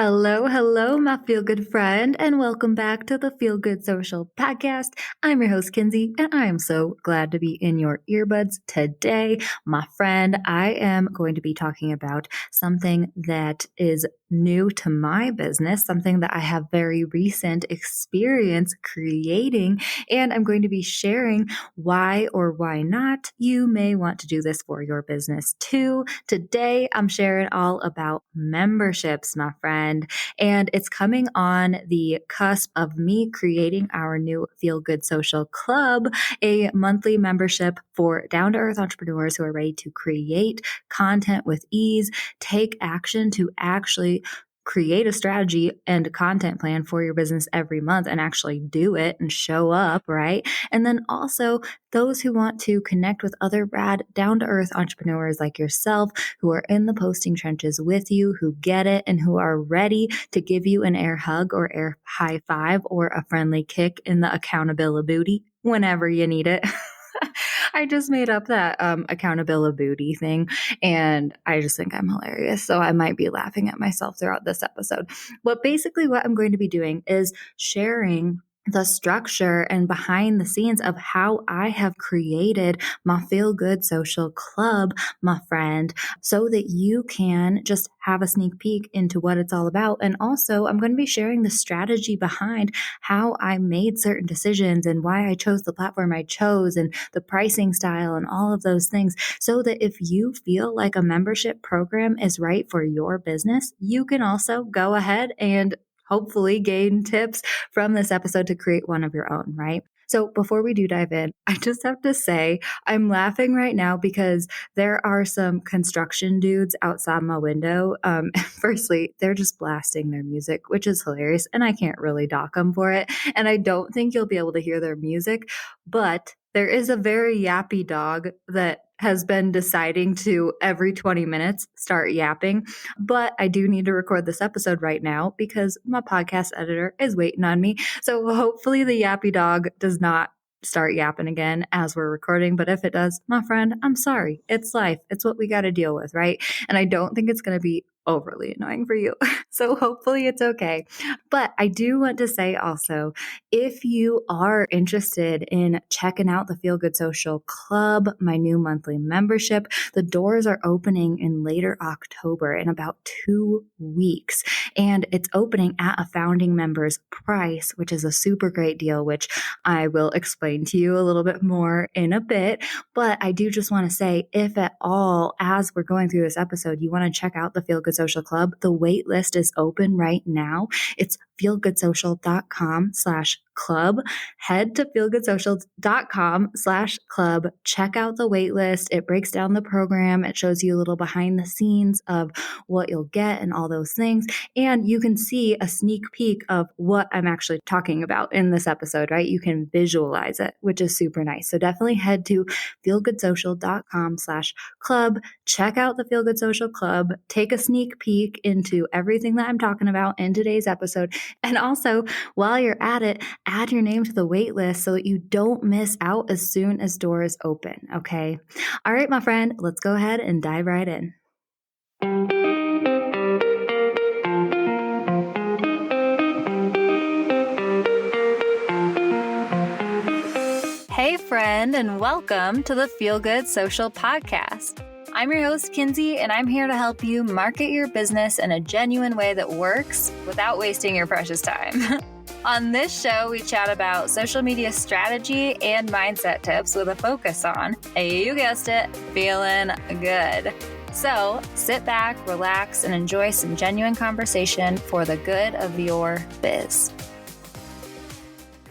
Hello, hello, my feel good friend, and welcome back to the Feel Good Social Podcast. I'm your host, Kinsey, and I am so glad to be in your earbuds today. My friend, I am going to be talking about something that is new to my business, something that I have very recent experience creating, and I'm going to be sharing why or why not you may want to do this for your business too. Today, I'm sharing all about memberships, my friend, and it's coming on the cusp of me creating our new Feel Good Social Club, a monthly membership for down to earth entrepreneurs who are ready to create content with ease, take action to actually create a strategy and a content plan for your business every month and actually do it and show up, right? And then also those who want to connect with other rad, down to earth entrepreneurs like yourself who are in the posting trenches with you, who get it, and who are ready to give you an air hug or air high five or a friendly kick in the accountability booty whenever you need it. I just made up that accountability booty thing, and I just think I'm hilarious. So I might be laughing at myself throughout this episode. But basically what I'm going to be doing is sharing the structure and behind the scenes of how I have created my Feel Good Social Club, my friend, so that you can just have a sneak peek into what it's all about. And also, I'm going to be sharing the strategy behind how I made certain decisions and why I chose the platform I chose and the pricing style and all of those things, so that if you feel like a membership program is right for your business, you can also go ahead and hopefully gain tips from this episode to create one of your own, right? So before we do dive in, I just have to say I'm laughing right now because there are some construction dudes outside my window. Firstly, they're just blasting their music, which is hilarious, and I can't really dock them for it. And I don't think you'll be able to hear their music, but there is a very yappy dog that has been deciding to every 20 minutes start yapping. But I do need to record this episode right now because my podcast editor is waiting on me. So hopefully the yappy dog does not start yapping again as we're recording. But if it does, my friend, I'm sorry. It's life. It's what we got to deal with, right? And I don't think it's going to be overly annoying for you. So hopefully it's okay. But I do want to say also, if you are interested in checking out the Feel Good Social Club, my new monthly membership, the doors are opening in later October in about 2 weeks. And it's opening at a founding member's price, which is a super great deal, which I will explain to you a little bit more in a bit. But I do just want to say, if at all, as we're going through this episode, you want to check out the Feel Good Social Club, the wait list is open right now. It's feelgoodsocial.com/club. Head to feelgoodsocial.com/club. Check out the wait list. It breaks down the program. It shows you a little behind the scenes of what you'll get and all those things. And you can see a sneak peek of what I'm actually talking about in this episode, right? You can visualize it, which is super nice. So definitely head to feelgoodsocial.com/club. Check out the Feel Good Social Club. Take a sneak peek into everything that I'm talking about in today's episode. And also, while you're at it, add your name to the wait list so that you don't miss out as soon as doors open, okay? All right, my friend, let's go ahead and dive right in. Hey, friend, and welcome to the Feel Good Social Podcast. I'm your host, Kinsey, and I'm here to help you market your business in a genuine way that works without wasting your precious time. On this show, we chat about social media strategy and mindset tips with a focus on, you guessed it, feeling good. So sit back, relax, and enjoy some genuine conversation for the good of your biz.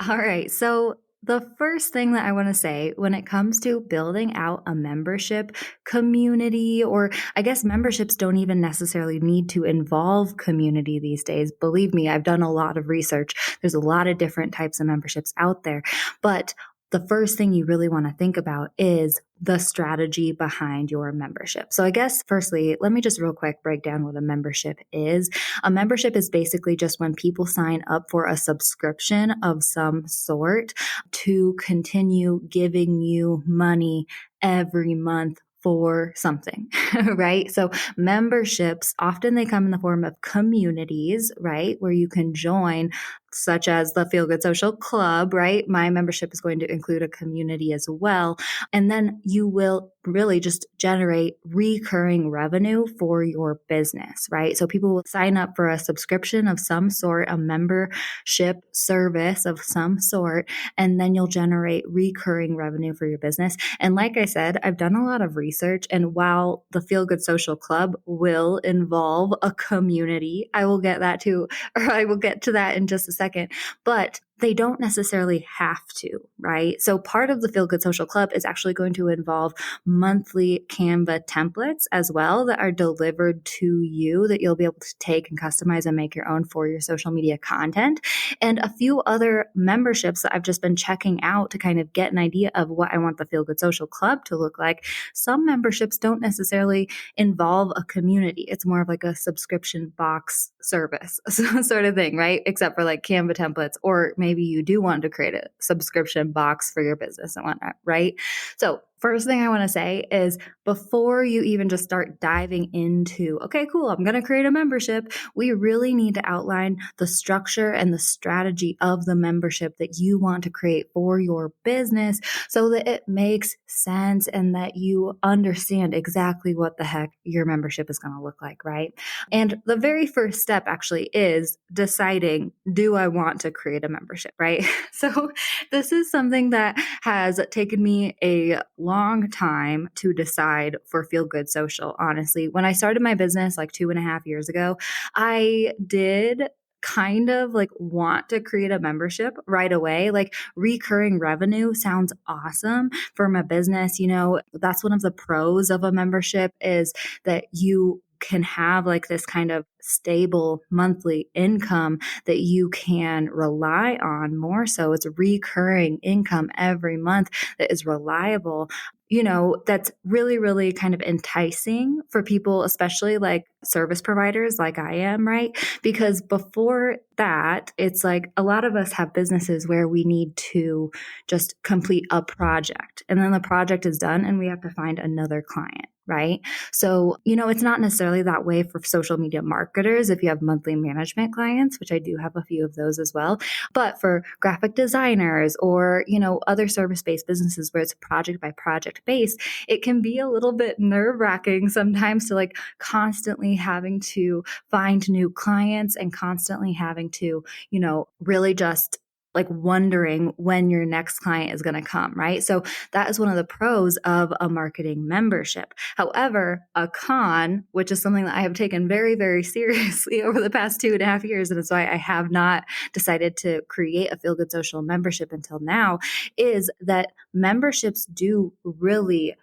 All right, so the first thing that I want to say when it comes to building out a membership community, or I guess memberships don't even necessarily need to involve community these days. Believe me, I've done a lot of research. There's a lot of different types of memberships out there. But the first thing you really want to think about is the strategy behind your membership. So I guess firstly, let me just real quick break down what a membership is. A membership is basically just when people sign up for a subscription of some sort to continue giving you money every month for something, right? So memberships, often they come in the form of communities, right? Where you can join, such as the Feel Good Social Club, right? My membership is going to include a community as well. And then you will really just generate recurring revenue for your business, right? So people will sign up for a subscription of some sort, a membership service of some sort, and then you'll generate recurring revenue for your business. And like I said, I've done a lot of research, and while the Feel Good Social Club will involve a community, I will get that to, or I will get to that in just a second, but they don't necessarily have to, right? So part of the Feel Good Social Club is actually going to involve monthly Canva templates as well that are delivered to you that you'll be able to take and customize and make your own for your social media content. And a few other memberships that I've just been checking out to kind of get an idea of what I want the Feel Good Social Club to look like. Some memberships don't necessarily involve a community. It's more of like a subscription box service sort of thing, right? Except for like Canva templates, or maybe you do want to create a subscription box for your business and whatnot, right? So first thing I want to say is before you even just start diving into, okay, cool, I'm going to create a membership, we really need to outline the structure and the strategy of the membership that you want to create for your business so that it makes sense and that you understand exactly what the heck your membership is going to look like, right? And the very first step actually is deciding, do I want to create a membership, right? So this is something that has taken me a long time to decide for Feel Good Social. Honestly, when I started my business like 2.5 years ago, I did kind of like want to create a membership right away. Like recurring revenue sounds awesome for my business. You know, that's one of the pros of a membership is that you can have like this kind of stable monthly income that you can rely on more. So it's recurring income every month that is reliable. You know, that's really, really kind of enticing for people, especially like service providers like I am, right? Because before that, it's like a lot of us have businesses where we need to just complete a project and then the project is done and we have to find another client, right? So, you know, it's not necessarily that way for social media marketers if you have monthly management clients, which I do have a few of those as well. But for graphic designers or, you know, other service-based businesses where it's project by project based, it can be a little bit nerve-wracking sometimes to like constantly having to find new clients and constantly having to, you know, really just like wondering when your next client is going to come, right? So that is one of the pros of a marketing membership. However, a con, which is something that I have taken very, very seriously over the past 2.5 years, and it's why I have not decided to create a Feel Good Social membership until now, is that memberships do really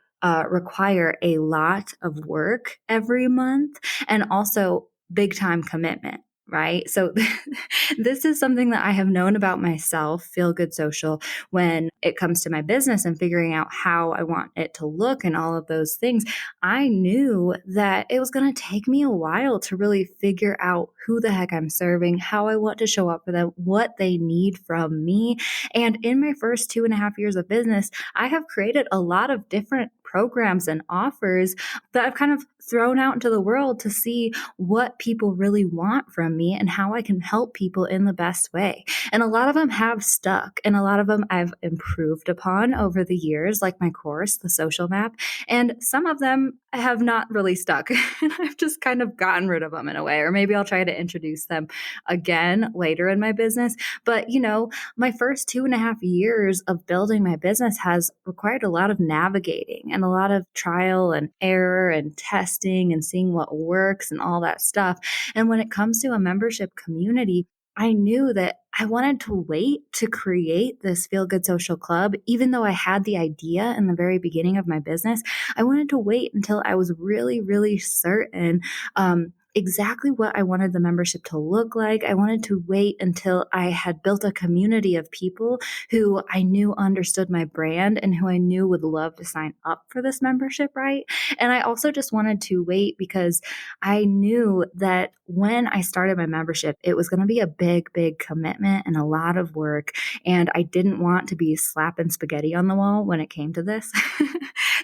require a lot of work every month and also big time commitment. Right. So this is something that I have known about myself, Feel Good Social, when it comes to my business and figuring out how I want it to look and all of those things. I knew that it was going to take me a while to really figure out who the heck I'm serving, how I want to show up for them, what they need from me. And in my first 2.5 years of business, I have created a lot of different programs and offers that I've kind of thrown out into the world to see what people really want from me and how I can help people in the best way. And a lot of them have stuck, and a lot of them I've improved upon over the years, like my course, the social map. And some of them have not really stuck. And I've just kind of gotten rid of them in a way, or maybe I'll try to introduce them again later in my business. But, you know, my first 2.5 years of building my business has required a lot of navigating and a lot of trial and error and testing and seeing what works and all that stuff. And when it comes to a membership community, I knew that I wanted to wait to create this Feel Good Social Club. Even though I had the idea in the very beginning of my business, I wanted to wait until I was really, really certain exactly what I wanted the membership to look like. I wanted to wait until I had built a community of people who I knew understood my brand and who I knew would love to sign up for this membership, right? And I also just wanted to wait because I knew that when I started my membership, it was going to be a big, big commitment and a lot of work. And I didn't want to be slapping spaghetti on the wall when it came to this.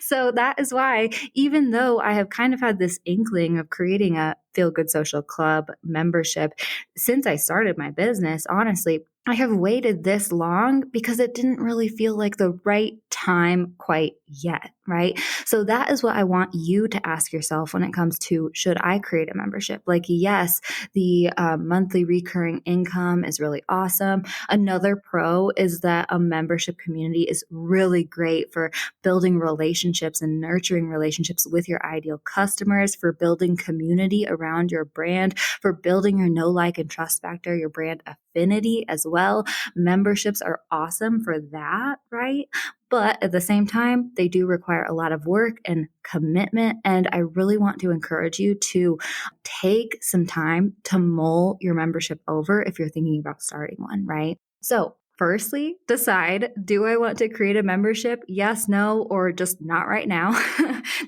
So that is why, even though I have kind of had this inkling of creating a Feel Good Social Club membership since I started my business, honestly, I have waited this long because it didn't really feel like the right time quite yet, right? So that is what I want you to ask yourself when it comes to, should I create a membership? Like, yes, the monthly recurring income is really awesome. Another pro is that a membership community is really great for building relationships and nurturing relationships with your ideal customers, for building community around your brand, for building your know, like, and trust factor, your brand affinity as well. Memberships are awesome for that, right? But at the same time, they do require a lot of work and commitment. And I really want to encourage you to take some time to mull your membership over if you're thinking about starting one, right? So firstly, decide, do I want to create a membership? Yes, no, or just not right now.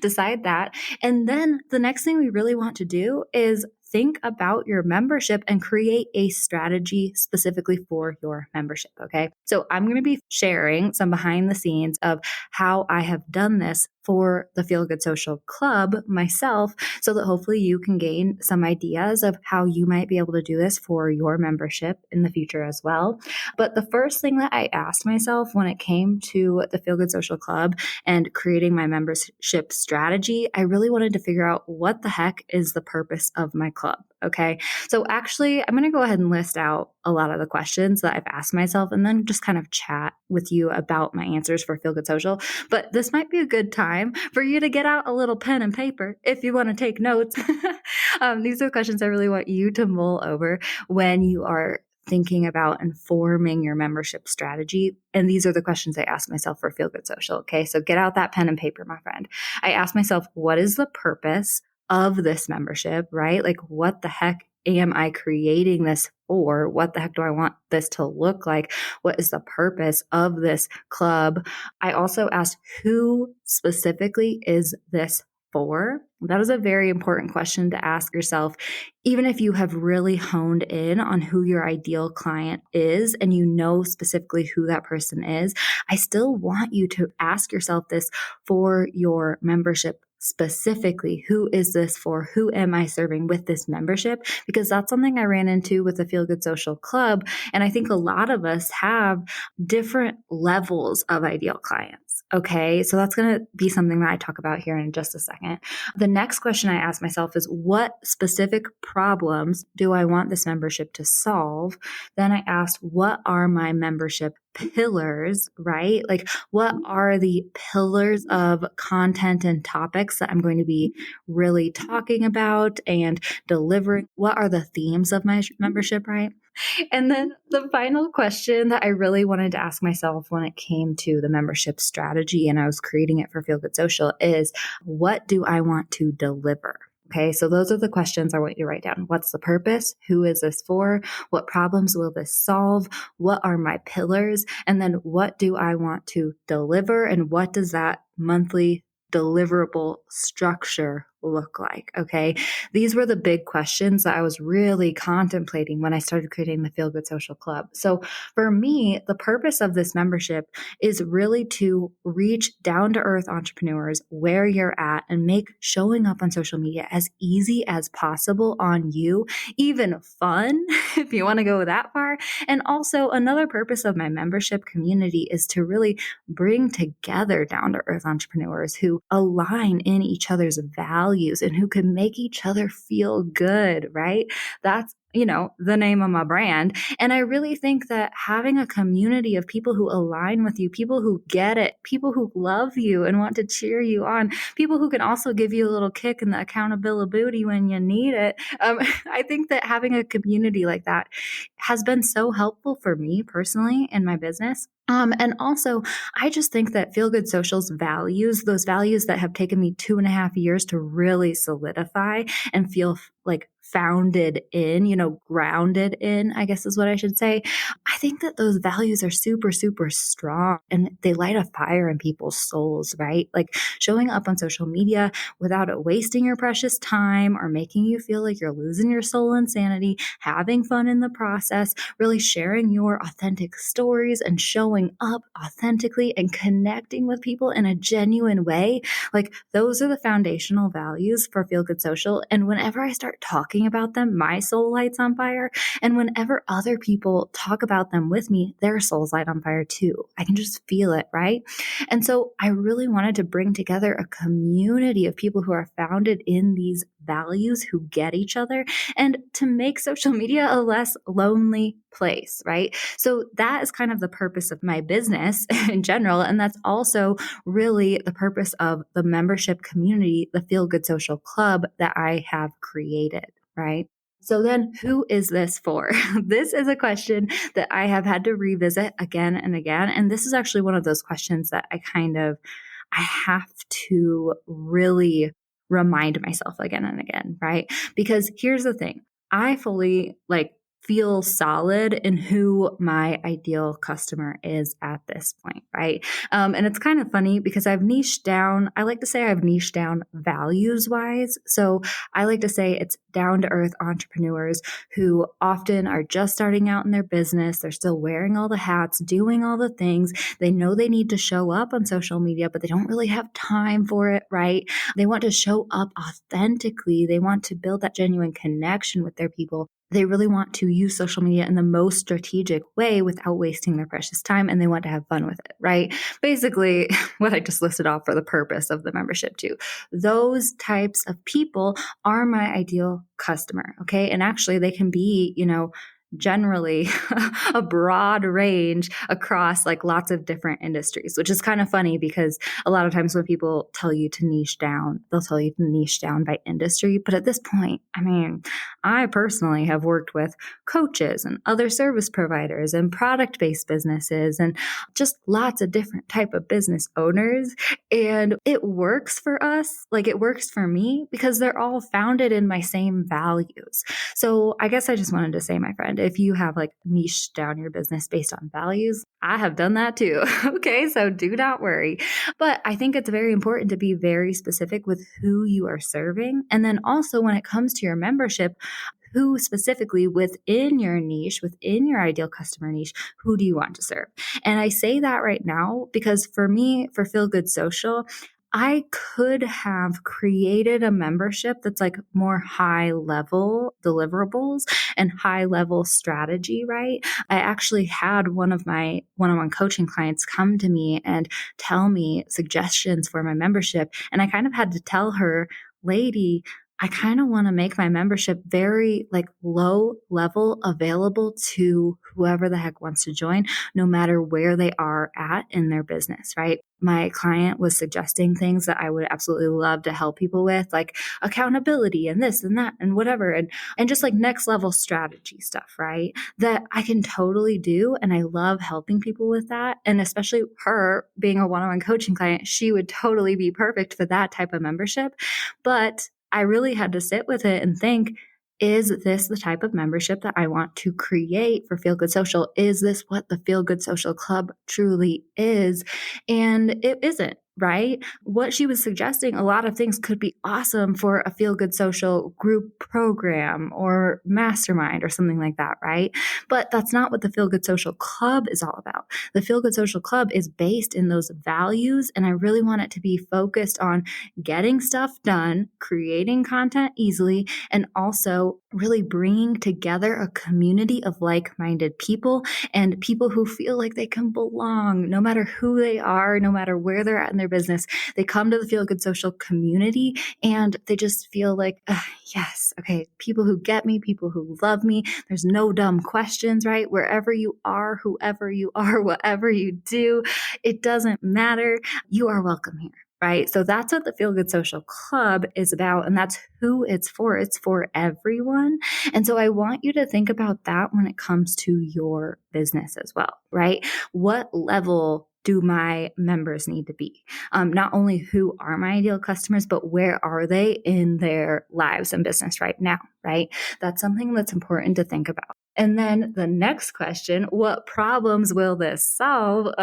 Decide that. And then the next thing we really want to do is think about your membership and create a strategy specifically for your membership. Okay. So I'm going to be sharing some behind the scenes of how I have done this for the Feel Good Social Club myself, so that hopefully you can gain some ideas of how you might be able to do this for your membership in the future as well. But the first thing that I asked myself when it came to the Feel Good Social Club and creating my membership strategy, I really wanted to figure out what the heck is the purpose of my club. Okay. So actually, I'm going to go ahead and list out a lot of the questions that I've asked myself and then just kind of chat with you about my answers for Feel Good Social. But this might be a good time for you to get out a little pen and paper if you want to take notes. These are questions I really want you to mull over when you are thinking about informing your membership strategy. And these are the questions I asked myself for Feel Good Social. Okay. So get out that pen and paper, my friend. I asked myself, what is the purpose of this membership, right? Like, what the heck am I creating this for? What the heck do I want this to look like? What is the purpose of this club? I also asked, who specifically is this for? That is a very important question to ask yourself. Even if you have really honed in on who your ideal client is and you know specifically who that person is, I still want you to ask yourself this for your membership specifically. Who is this for? Who am I serving with this membership? Because that's something I ran into with the Feel Good Social Club. And I think a lot of us have different levels of ideal clients. Okay. So that's going to be something that I talk about here in just a second. The next question I ask myself is, what specific problems do I want this membership to solve? Then I asked, what are my membership pillars, right? Like, what are the pillars of content and topics that I'm going to be really talking about and delivering? What are the themes of my membership, right? And then the final question that I really wanted to ask myself when it came to the membership strategy and I was creating it for Feel Good Social is, what do I want to deliver? Okay, so those are the questions I want you to write down. What's the purpose? Who is this for? What problems will this solve? What are my pillars? And then what do I want to deliver? And what does that monthly deliverable structure look like? Okay. These were the big questions that I was really contemplating when I started creating the Feel Good Social Club. So for me, the purpose of this membership is really to reach down to earth entrepreneurs where you're at and make showing up on social media as easy as possible on you, even fun, if you want to go that far. And also another purpose of my membership community is to really bring together down to earth entrepreneurs who align in each other's values and who can make each other feel good, right? That's, the name of my brand. And I really think that having a community of people who align with you, people who get it, people who love you and want to cheer you on, people who can also give you a little kick in the accountability when you need it. I think that having a community like that has been so helpful for me personally in my business. And also, I just think that Feel Good Social's values, those values that have taken me 2.5 years to really solidify and feel like founded in, grounded in, I guess is what I should say. I think that those values are super, super strong and they light a fire in people's souls, right? Like showing up on social media without it wasting your precious time or making you feel like you're losing your soul and sanity, having fun in the process, really sharing your authentic stories and showing up authentically and connecting with people in a genuine way. Like those are the foundational values for Feel Good Social. And whenever I start talking about them, my soul lights on fire. And whenever other people talk about them with me, their souls light on fire too. I can just feel it, right? And so I really wanted to bring together a community of people who are founded in these values, who get each other, and to make social media a less lonely place, right? So that is kind of the purpose of my business in general. And that's also really the purpose of the membership community, the Feel Good Social Club that I have created, right? So then who is this for? This is a question that I have had to revisit again and again. And this is actually one of those questions that I have to really remind myself again and again, right? Because here's the thing. I fully feel solid in who my ideal customer is at this point, right? And it's kind of funny because I've niched down, I like to say I've niched down values wise. So I like to say it's down to earth entrepreneurs who often are just starting out in their business. They're still wearing all the hats, doing all the things. They know they need to show up on social media, but they don't really have time for it, right? They want to show up authentically. They want to build that genuine connection with their people. They really want to use social media in the most strategic way without wasting their precious time, and they want to have fun with it, right? Basically, what I just listed off for the purpose of the membership too. Those types of people are my ideal customer, okay? And actually, they can be, generally a broad range across lots of different industries, which is kind of funny because a lot of times when people tell you to niche down, they'll tell you to niche down by industry. But at this point, I personally have worked with coaches and other service providers and product-based businesses and just lots of different type of business owners. And it works for us. It works for me because they're all founded in my same values. So I guess I just wanted to say, my friend, if you have niche down your business based on values, I have done that too. Okay. So do not worry. But I think it's very important to be very specific with who you are serving. And then also when it comes to your membership, who specifically within your niche, within your ideal customer niche, who do you want to serve? And I say that right now because for me, for Feel Good Social, I could have created a membership that's more high level deliverables and high level strategy, right? I actually had one of my one-on-one coaching clients come to me and tell me suggestions for my membership. And I kind of had to tell her, lady, I kind of want to make my membership very low level, available to whoever the heck wants to join, no matter where they are at in their business, right? My client was suggesting things that I would absolutely love to help people with, like accountability and this and that and whatever, and just next level strategy stuff, right? That I can totally do. And I love helping people with that. And especially her being a one-on-one coaching client, she would totally be perfect for that type of membership. But I really had to sit with it and think, is this the type of membership that I want to create for Feel Good Social? Is this what the Feel Good Social Club truly is? And it isn't, right? What she was suggesting, a lot of things could be awesome for a Feel Good Social group program or mastermind or something like that, right? But that's not what the Feel Good Social Club is all about. The Feel Good Social Club is based in those values, and I really want it to be focused on getting stuff done, creating content easily, and also really bringing together a community of like-minded people and people who feel like they can belong no matter who they are, no matter where they're at in their business. They come to the Feel Good Social community and they just feel like, yes, okay, people who get me, people who love me. There's no dumb questions, right? Wherever you are, whoever you are, whatever you do, it doesn't matter. You are welcome here. Right. So that's what the Feel Good Social Club is about. And that's who it's for. It's for everyone. And so I want you to think about that when it comes to your business as well, right? What level do my members need to be? Not only who are my ideal customers, but where are they in their lives and business right now, right? That's something that's important to think about. And then the next question, what problems will this solve?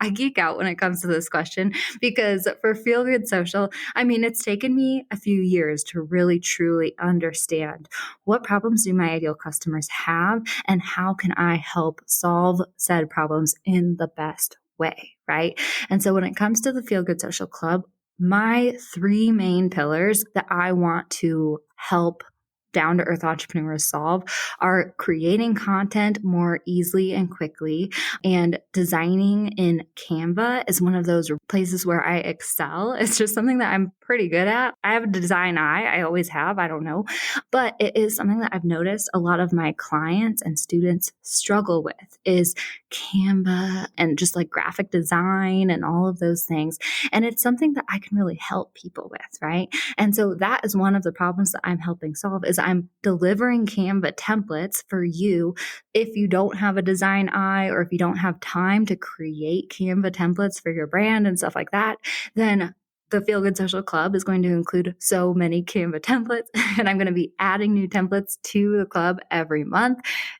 I geek out when it comes to this question because for Feel Good Social, I mean, it's taken me a few years to really truly understand what problems do my ideal customers have and how can I help solve said problems in the best way, right? And so when it comes to the Feel Good Social Club, my three main pillars that I want to help down to earth entrepreneurs solve are creating content more easily and quickly, and designing in Canva is one of those places where I excel. It's just something that I'm pretty good at. I have a design eye. I always have. I don't know. But it is something that I've noticed a lot of my clients and students struggle with is Canva and just like graphic design and all of those things. And it's something that I can really help people with, right? And so that is one of the problems that I'm helping solve is I'm delivering Canva templates for you. If you don't have a design eye or if you don't have time to create Canva templates for your brand and stuff like that, then the Feel Good Social Club is going to include so many Canva templates, and I'm going to be adding new templates to the club every month.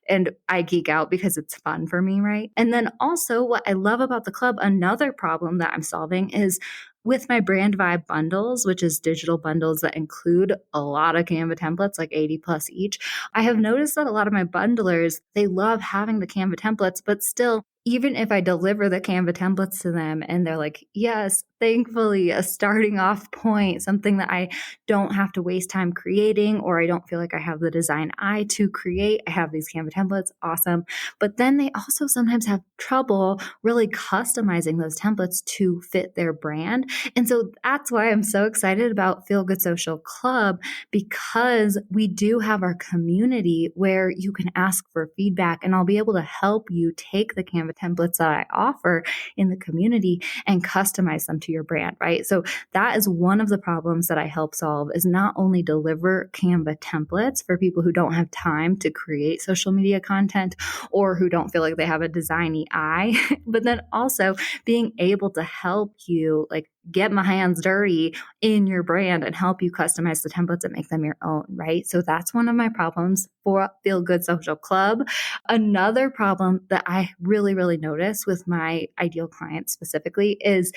And I geek out because it's fun for me, right? And then also, what I love about the club, another problem that I'm solving is with my brand vibe bundles, which is digital bundles that include a lot of Canva templates, like 80 plus each. I have noticed that a lot of my bundlers, they love having the Canva templates, but still, even if I deliver the Canva templates to them and they're like, yes, thankfully, a starting off point, something that I don't have to waste time creating, or I don't feel like I have the design eye to create. I have these Canva templates, awesome. But then they also sometimes have trouble really customizing those templates to fit their brand. And so that's why I'm so excited about Feel Good Social Club, because we do have our community where you can ask for feedback, and I'll be able to help you take the Canva templates that I offer in the community and customize them to your brand, right? So that is one of the problems that I help solve is not only deliver Canva templates for people who don't have time to create social media content or who don't feel like they have a designy eye, but then also being able to help you like get my hands dirty in your brand and help you customize the templates and make them your own, right? So that's one of my problems for Feel Good Social Club. Another problem that I really notice with my ideal clients specifically is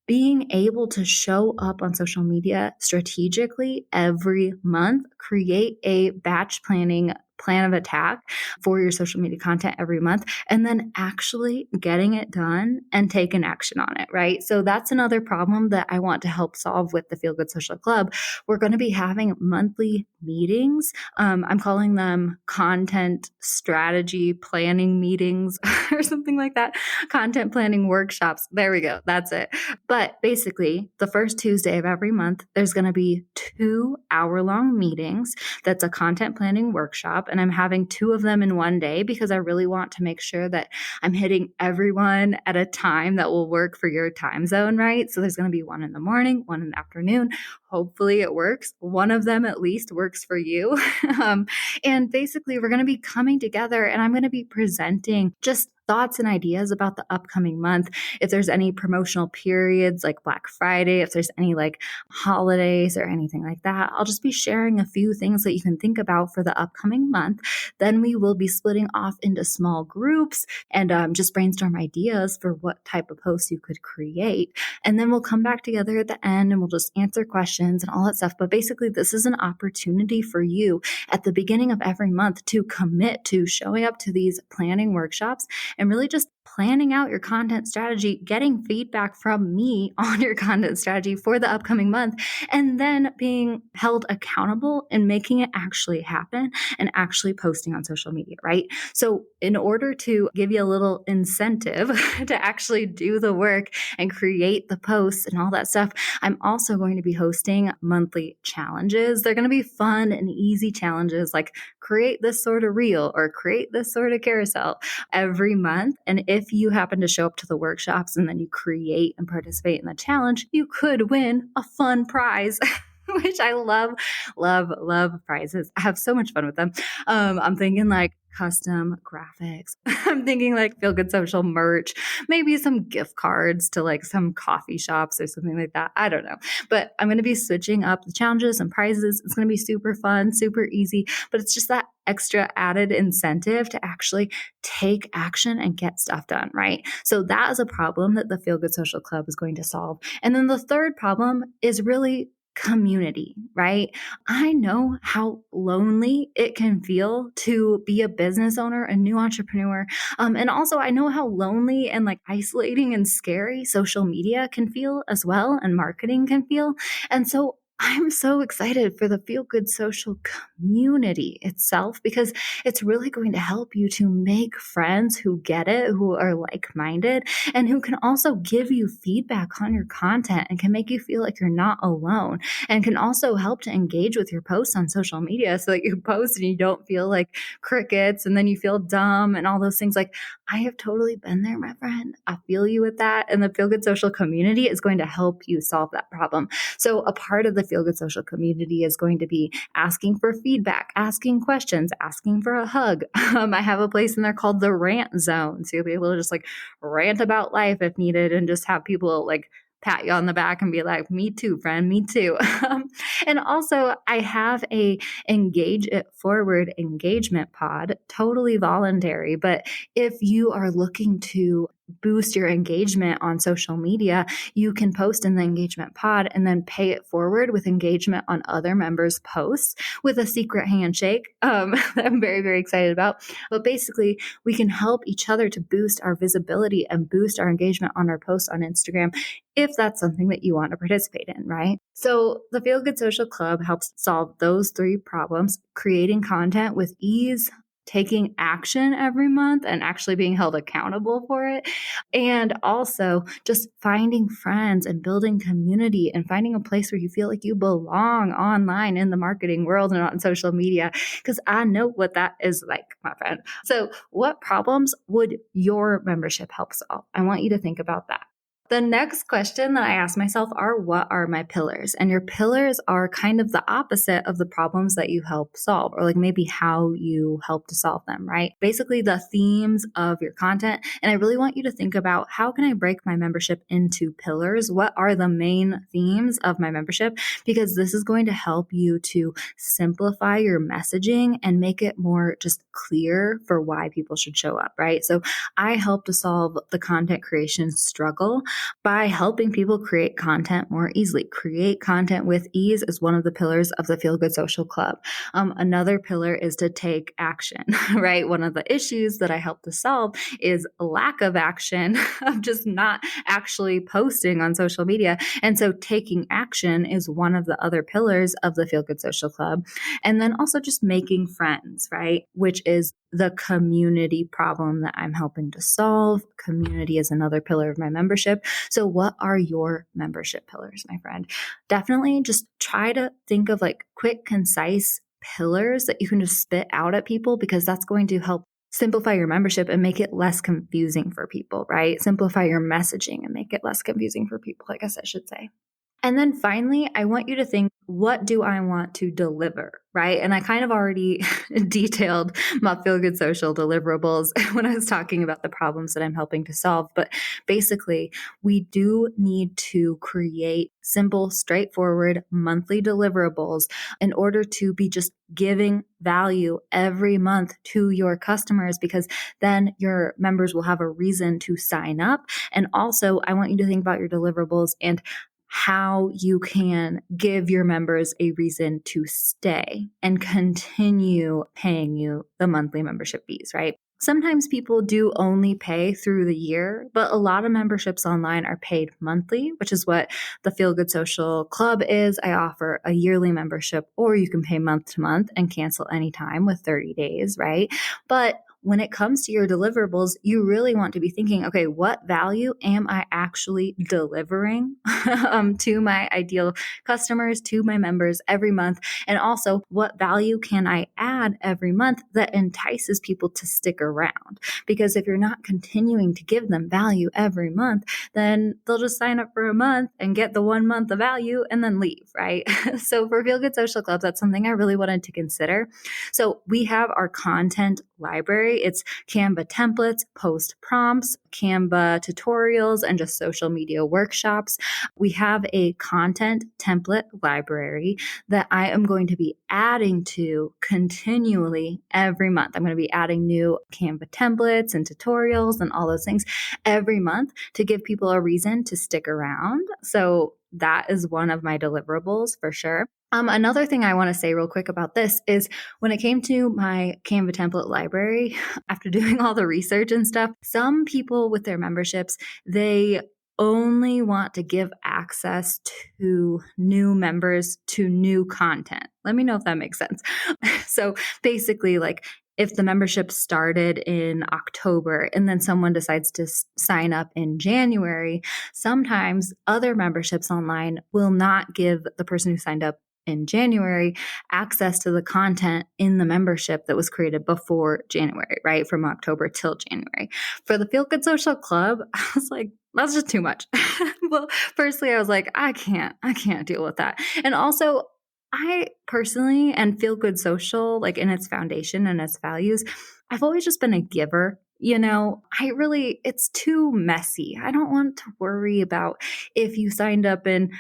being able to show up on social media strategically every month, create a batch planning plan of attack for your social media content every month, and then actually getting it done and taking action on it, right? So that's another problem that I want to help solve with the Feel Good Social Club. We're going to be having monthly meetings. I'm calling them content strategy planning meetings or something like that. Content planning workshops. There we go. That's it. But basically, the first Tuesday of every month, there's going to be 2-hour-long meetings. That's a content planning workshop. And I'm having 2 of them in one day because I really want to make sure that I'm hitting everyone at a time that will work for your time zone, right? So there's going to be one in the morning, one in the afternoon. Hopefully it works. One of them at least works for you. And basically, we're going to be coming together and I'm going to be presenting just thoughts and ideas about the upcoming month. If there's any promotional periods like Black Friday, if there's any like holidays or anything like that, I'll just be sharing a few things that you can think about for the upcoming month. Then we will be splitting off into small groups and just brainstorm ideas for what type of posts you could create. And then we'll come back together at the end and we'll just answer questions and all that stuff. But basically, this is an opportunity for you at the beginning of every month to commit to showing up to these planning workshops and really just planning out your content strategy, getting feedback from me on your content strategy for the upcoming month, and then being held accountable and making it actually happen and actually posting on social media, right? So in order to give you a little incentive to actually do the work and create the posts and all that stuff, I'm also going to be hosting monthly challenges. They're going to be fun and easy challenges like create this sort of reel or create this sort of carousel every month. And if you happen to show up to the workshops and then you create and participate in the challenge, you could win a fun prize. Which I love prizes. I have so much fun with them. I'm thinking like custom graphics. I'm thinking like Feel Good Social merch, maybe some gift cards to like some coffee shops or something like that. I don't know. But I'm going to be switching up the challenges and prizes. It's going to be super fun, super easy, but it's just that extra added incentive to actually take action and get stuff done, right? So that is a problem that the Feel Good Social Club is going to solve. And then the third problem is really community, right? I know how lonely it can feel to be a business owner, a new entrepreneur. And also, I know how lonely and like isolating and scary social media can feel as well, and marketing can feel. And so, I'm so excited for the Feel Good Social community itself because it's really going to help you to make friends who get it, who are like minded, and who can also give you feedback on your content and can make you feel like you're not alone and can also help to engage with your posts on social media so that you post and you don't feel like crickets and then you feel dumb and all those things. Like, I have totally been there, my friend. I feel you with that. And the Feel Good Social community is going to help you solve that problem. So a part of the Feel Good Social community is going to be asking for feedback, asking questions, asking for a hug. I have a place in there called the Rant Zone. So you'll be able to just like rant about life if needed and just have people like pat you on the back and be like, me too, friend, me too. And also I have a Engage It Forward engagement pod, totally voluntary. But if you are looking to boost your engagement on social media, you can post in the engagement pod and then pay it forward with engagement on other members' posts with a secret handshake that I'm very, very excited about. But basically, we can help each other to boost our visibility and boost our engagement on our posts on Instagram if that's something that you want to participate in, right? So the Feel Good Social Club helps solve those three problems: creating content with ease, taking action every month and actually being held accountable for it, and also just finding friends and building community and finding a place where you feel like you belong online in the marketing world and on social media, because I know what that is like, my friend. So what problems would your membership help solve? I want you to think about that. The next question that I ask myself are, what are my pillars? And your pillars are kind of the opposite of the problems that you help solve, or like maybe how you help to solve them, right? Basically the themes of your content. And I really want you to think about, how can I break my membership into pillars? What are the main themes of my membership? Because this is going to help you to simplify your messaging and make it more just clear for why people should show up, right? So I help to solve the content creation struggle by helping people create content more easily. Create content with ease is one of the pillars of the Feel Good Social Club. Another pillar is to take action, right? One of the issues that I help to solve is lack of action, of just not actually posting on social media. And so taking action is one of the other pillars of the Feel Good Social Club. And then also just making friends, right? Which is the community problem that I'm helping to solve. Community is another pillar of my membership. So what are your membership pillars, my friend? Definitely just try to think of like quick, concise pillars that you can just spit out at people, because that's going to help simplify your membership and make it less confusing for people, right? Simplify your messaging and make it less confusing for people, I guess I should say. And then finally, I want you to think, what do I want to deliver, right? And I kind of already detailed my Feel Good Social deliverables when I was talking about the problems that I'm helping to solve. But basically, we do need to create simple, straightforward monthly deliverables in order to be just giving value every month to your customers, because then your members will have a reason to sign up. And also, I want you to think about your deliverables and how you can give your members a reason to stay and continue paying you the monthly membership fees, right? Sometimes people do only pay through the year, but a lot of memberships online are paid monthly, which is what the Feel Good Social Club is. I offer a yearly membership, or you can pay month to month and cancel anytime with 30 days, right? But when it comes to your deliverables, you really want to be thinking, okay, what value am I actually delivering to my ideal customers, to my members every month? And also, what value can I add every month that entices people to stick around? Because if you're not continuing to give them value every month, then they'll just sign up for a month and get the 1 month of value and then leave, right? So for Feel Good Social Clubs, that's something I really wanted to consider. So we have our content library. It's Canva templates, post prompts, Canva tutorials, and just social media workshops. We have a content template library that I am going to be adding to continually every month. I'm going to be adding new Canva templates and tutorials and all those things every month to give people a reason to stick around. So that is one of my deliverables for sure. Another thing I want to say real quick about this is when it came to my Canva template library, after doing all the research and stuff, some people with their memberships, they only want to give access to new members to new content. Let me know if that makes sense. So basically, like, if the membership started in October and then someone decides to sign up in January, sometimes other memberships online will not give the person who signed up in January access to the content in the membership that was created before January, right? From October till January. For the Feel Good Social Club, I was like, that's just too much. Well, firstly, I was like, I can't deal with that. And also, I personally, and Feel Good Social, like in its foundation and its values, I've always just been a giver. It's too messy. I don't want to worry about if you signed up in,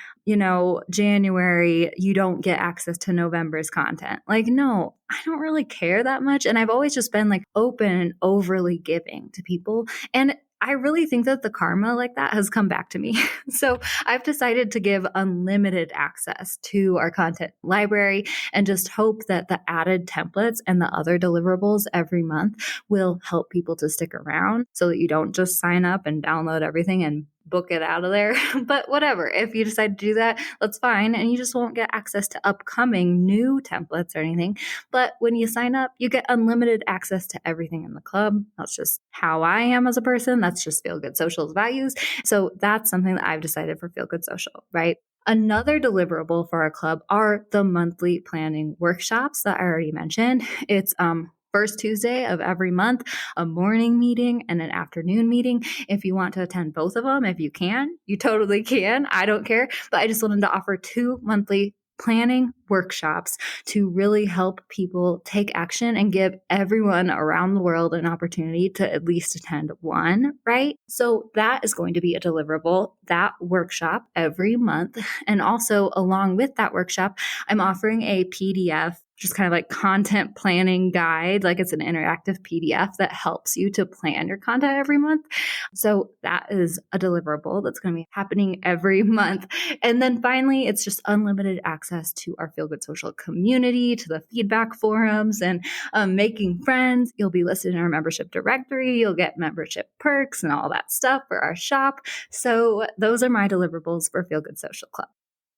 January, you don't get access to November's content. Like, no, I don't really care that much. And I've always just been like open and overly giving to people. And I really think that the karma like that has come back to me. So I've decided to give unlimited access to our content library and just hope that the added templates and the other deliverables every month will help people to stick around so that you don't just sign up and download everything and book it out of there. But whatever, if you decide to do that, that's fine. And you just won't get access to upcoming new templates or anything. But when you sign up, you get unlimited access to everything in the club. That's just how I am as a person. That's just Feel Good Social's values. So that's something that I've decided for Feel Good Social, right? Another deliverable for our club are the monthly planning workshops that I already mentioned. It's first Tuesday of every month, a morning meeting and an afternoon meeting. If you want to attend both of them, if you can, you totally can. I don't care. But I just wanted to offer 2 monthly planning workshops to really help people take action and give everyone around the world an opportunity to at least attend one, right? So that is going to be a deliverable, that workshop every month. And also along with that workshop, I'm offering a PDF, just kind of like content planning guide. Like it's an interactive PDF that helps you to plan your content every month. So that is a deliverable that's going to be happening every month. And then finally, it's just unlimited access to our Feel Good Social community, to the feedback forums, and making friends. You'll be listed in our membership directory. You'll get membership perks and all that stuff for our shop. So those are my deliverables for Feel Good Social Club.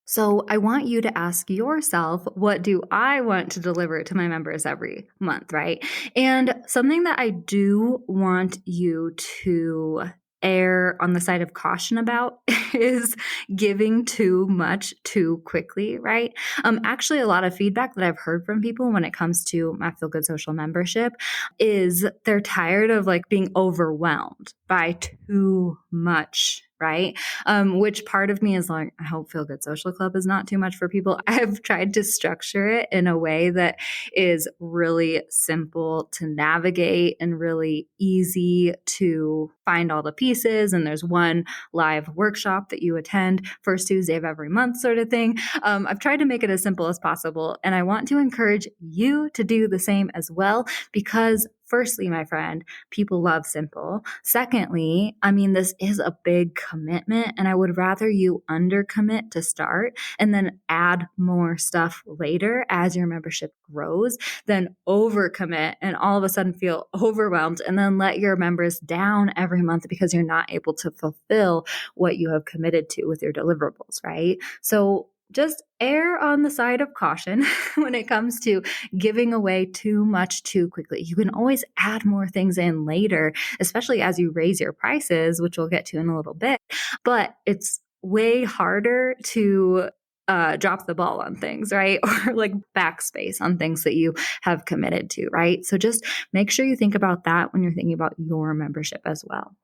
So I want you to ask yourself, what do I want to deliver to my members every month, right? And something that I do want you to err on the side of caution about is giving too much too quickly, right? Actually, a lot of feedback that I've heard from people when it comes to my Feel Good Social membership is they're tired of like being overwhelmed by too much, right? Which part of me is like, I hope Feel Good Social Club is not too much for people. I've tried to structure it in a way that is really simple to navigate and really easy to find all the pieces. And there's one live workshop that you attend first Tuesday of every month sort of thing. I've tried to make it as simple as possible. And I want to encourage you to do the same as well, because firstly, my friend, people love simple. Secondly, this is a big commitment, and I would rather you undercommit to start and then add more stuff later as your membership grows than overcommit and all of a sudden feel overwhelmed and then let your members down every month because you're not able to fulfill what you have committed to with your deliverables, right? So just err on the side of caution when it comes to giving away too much too quickly. You can always add more things in later, especially as you raise your prices, which we'll get to in a little bit. But it's way harder to drop the ball on things, right? Or like backspace on things that you have committed to, right? So just make sure you think about that when you're thinking about your membership as well.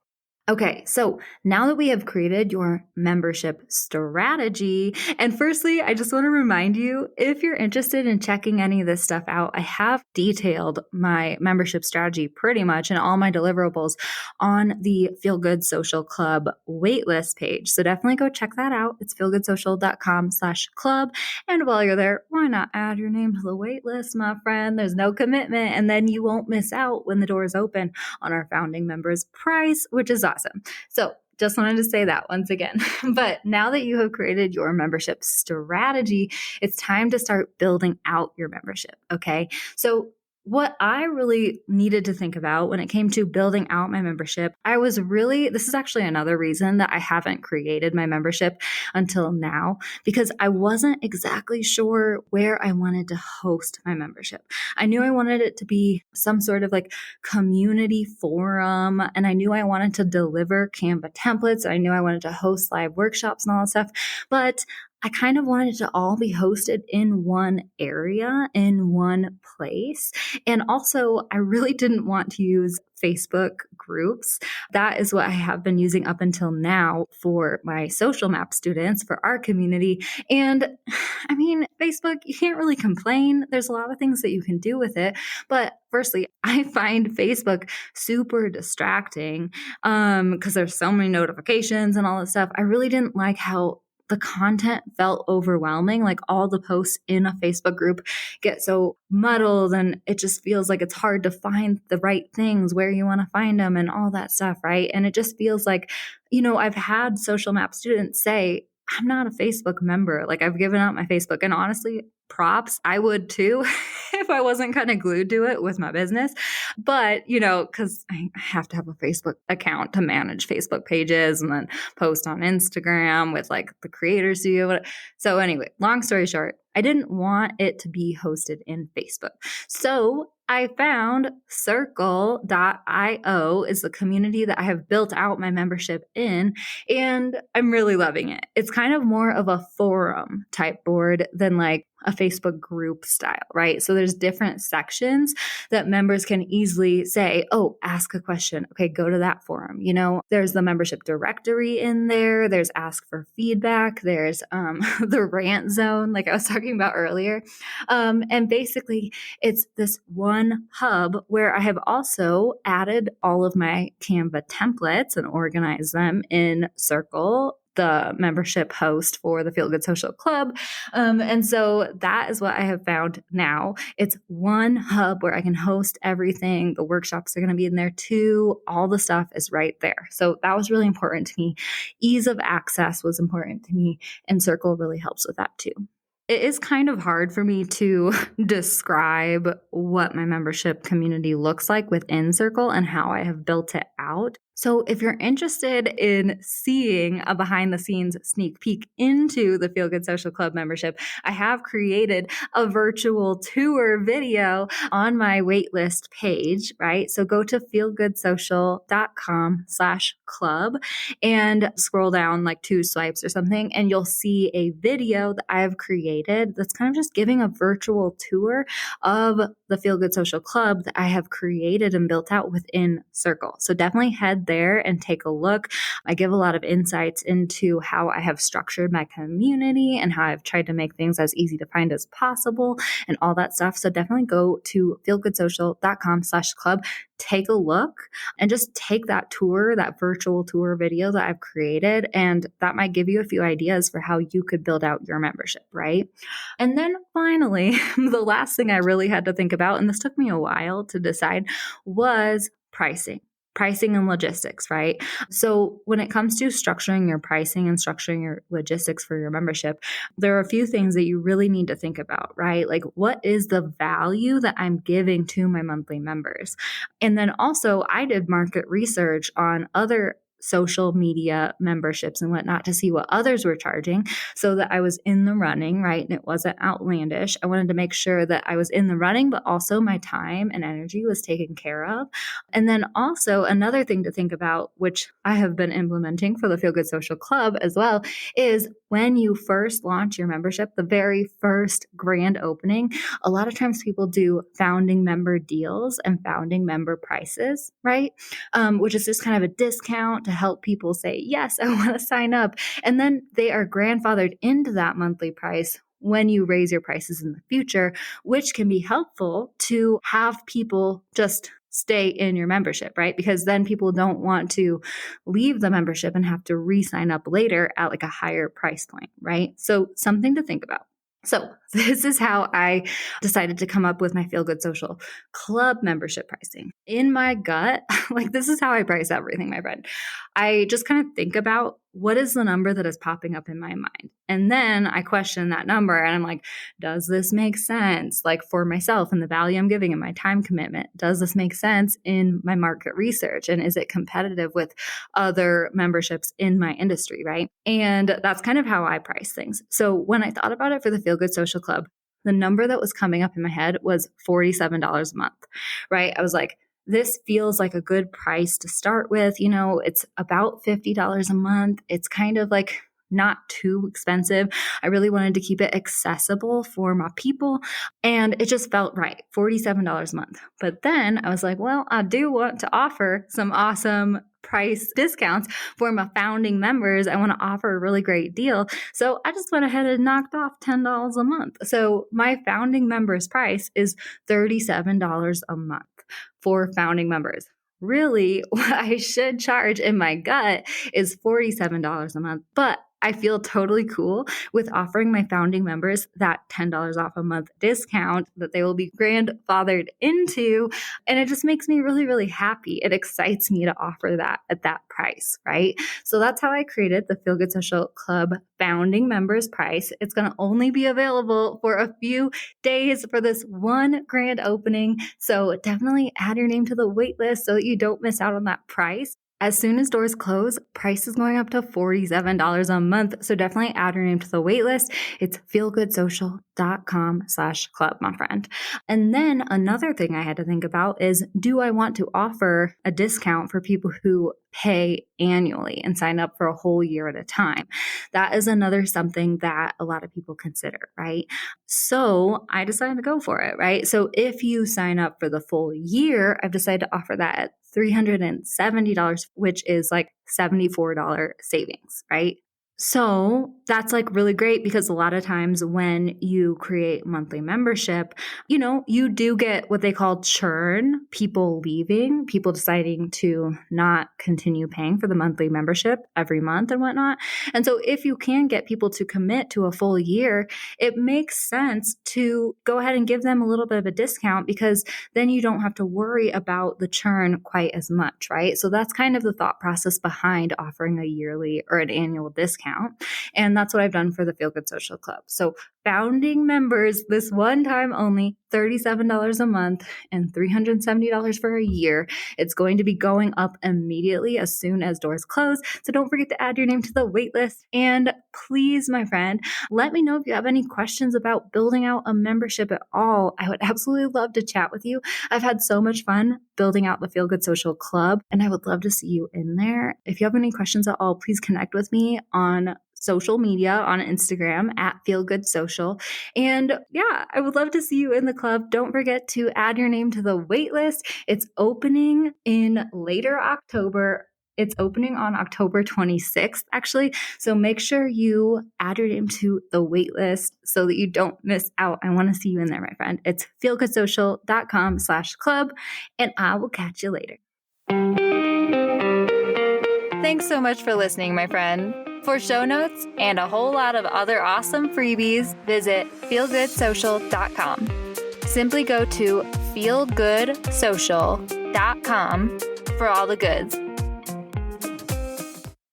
Okay, so now that we have created your membership strategy, and firstly, I just want to remind you if you're interested in checking any of this stuff out, I have detailed my membership strategy pretty much and all my deliverables on the Feel Good Social Club waitlist page. So definitely go check that out. It's feelgoodsocial.com/club. And while you're there, why not add your name to the waitlist, my friend? There's no commitment, and then you won't miss out when the doors open on our founding members price, which is awesome. So just wanted to say that once again. But now that you have created your membership strategy, it's time to start building out your membership. Okay. So what I really needed to think about when it came to building out my membership, this is actually another reason that I haven't created my membership until now, because I wasn't exactly sure where I wanted to host my membership. I knew I wanted it to be some sort of like community forum, and I knew I wanted to deliver Canva templates. I knew I wanted to host live workshops and all that stuff, but I kind of wanted it to all be hosted in one area, in one place. And also, I really didn't want to use Facebook groups. That is what I have been using up until now for my social map students, for our community. And I mean, Facebook, you can't really complain. There's a lot of things that you can do with it. But firstly, I find Facebook super distracting because there's so many notifications and all this stuff. I really didn't like how the content felt overwhelming. Like all the posts in a Facebook group get so muddled, and it just feels like it's hard to find the right things where you want to find them and all that stuff, right? And it just feels like, I've had social map students say, I'm not a Facebook member. Like I've given up my Facebook, and honestly, props, I would too if I wasn't kind of glued to it with my business. But, because I have to have a Facebook account to manage Facebook pages and then post on Instagram with like the creator studio. So anyway, long story short, I didn't want it to be hosted in Facebook. So I found circle.io is the community that I have built out my membership in, and I'm really loving it. It's kind of more of a forum type board than like a Facebook group style, right? So there's different sections that members can easily say, oh, ask a question. Okay, go to that forum. There's the membership directory in there. There's ask for feedback. There's the rant zone, like I was talking about earlier. And basically, it's this one hub where I have also added all of my Canva templates and organized them in Circle, the membership host for the Feel Good Social Club. And so that is what I have found now. It's one hub where I can host everything. The workshops are going to be in there too. All the stuff is right there. So that was really important to me. Ease of access was important to me, and Circle really helps with that too. It is kind of hard for me to describe what my membership community looks like within Circle and how I have built it out. So if you're interested in seeing a behind the scenes sneak peek into the Feel Good Social Club membership, I have created a virtual tour video on my waitlist page, right? So go to feelgoodsocial.com/club and scroll down like 2 swipes or something, and you'll see a video that I've created that's kind of just giving a virtual tour of the Feel Good Social Club that I have created and built out within Circle. So definitely head there and take a look. I give a lot of insights into how I have structured my community and how I've tried to make things as easy to find as possible and all that stuff. So definitely go to feelgoodsocial.com/club, take a look, and just take that tour, that virtual tour video that I've created. And that might give you a few ideas for how you could build out your membership, right? And then finally, the last thing I really had to think about, and this took me a while to decide, was pricing and logistics, right? So when it comes to structuring your pricing and structuring your logistics for your membership, there are a few things that you really need to think about, right? Like, what is the value that I'm giving to my monthly members? And then also, I did market research on other social media memberships and whatnot to see what others were charging so that I was in the running, right? And it wasn't outlandish. I wanted to make sure that I was in the running, but also my time and energy was taken care of. And then also another thing to think about, which I have been implementing for the Feel Good Social Club as well, is when you first launch your membership, the very first grand opening, a lot of times people do founding member deals and founding member prices, right? Which is just kind of a discount to help people say, yes, I want to sign up. And then they are grandfathered into that monthly price when you raise your prices in the future, which can be helpful to have people just stay in your membership, right? Because then people don't want to leave the membership and have to re-sign up later at like a higher price point, right? So something to think about. So this is how I decided to come up with my Feel Good Social Club membership pricing. In my gut, like this is how I price everything, my friend. I just kind of think about what is the number that is popping up in my mind. And then I question that number and I'm like, does this make sense? Like for myself and the value I'm giving and my time commitment, does this make sense in my market research? And is it competitive with other memberships in my industry, right? And that's kind of how I price things. So when I thought about it for the Feel Good Social Club, the number that was coming up in my head was $47 a month, right? I was like, this feels like a good price to start with. You know, it's about $50 a month. It's kind of like not too expensive. I really wanted to keep it accessible for my people. And it just felt right, $47 a month. But then I was like, well, I do want to offer some awesome price discounts for my founding members. I want to offer a really great deal. So I just went ahead and knocked off $10 a month. So my founding members price is $37 a month for founding members. Really, what I should charge in my gut is $47 a month, but I feel totally cool with offering my founding members that $10 off a month discount that they will be grandfathered into. And it just makes me really, really happy. It excites me to offer that at that price, right? So that's how I created the Feel Good Social Club founding members price. It's going to only be available for a few days for this one grand opening. So definitely add your name to the wait list so that you don't miss out on that price. As soon as doors close, price is going up to $47 a month. So definitely add your name to the wait list. It's feelgoodsocial.com/club, my friend. And then another thing I had to think about is, do I want to offer a discount for people who pay annually and sign up for a whole year at a time? That is another something that a lot of people consider, right? So I decided to go for it, right? So if you sign up for the full year, I've decided to offer that at $370, which is like $74 savings, right? So that's like really great because a lot of times when you create monthly membership, you know, you do get what they call churn, people leaving, people deciding to not continue paying for the monthly membership every month and whatnot. And so if you can get people to commit to a full year, it makes sense to go ahead and give them a little bit of a discount because then you don't have to worry about the churn quite as much, right? So that's kind of the thought process behind offering a yearly or an annual discount. And that's what I've done for the Feel Good Social Club. So founding members, this one time only, $37 a month and $370 for a year. It's going to be going up immediately as soon as doors close. So don't forget to add your name to the wait list. And please, my friend, let me know if you have any questions about building out a membership at all. I would absolutely love to chat with you. I've had so much fun building out the Feel Good Social Club, and I would love to see you in there. If you have any questions at all, please connect with me on social media, on Instagram at Feel Good Social. And yeah, I would love to see you in the club. Don't forget to add your name to the wait list. It's opening in later October. It's opening on October 26th, actually. So make sure you add your name to the wait list so that you don't miss out. I want to see you in there, my friend. It's feelgoodsocial.com/club, and I will catch you later. Thanks so much for listening, my friend. For show notes and a whole lot of other awesome freebies, visit feelgoodsocial.com. Simply go to feelgoodsocial.com for all the goods.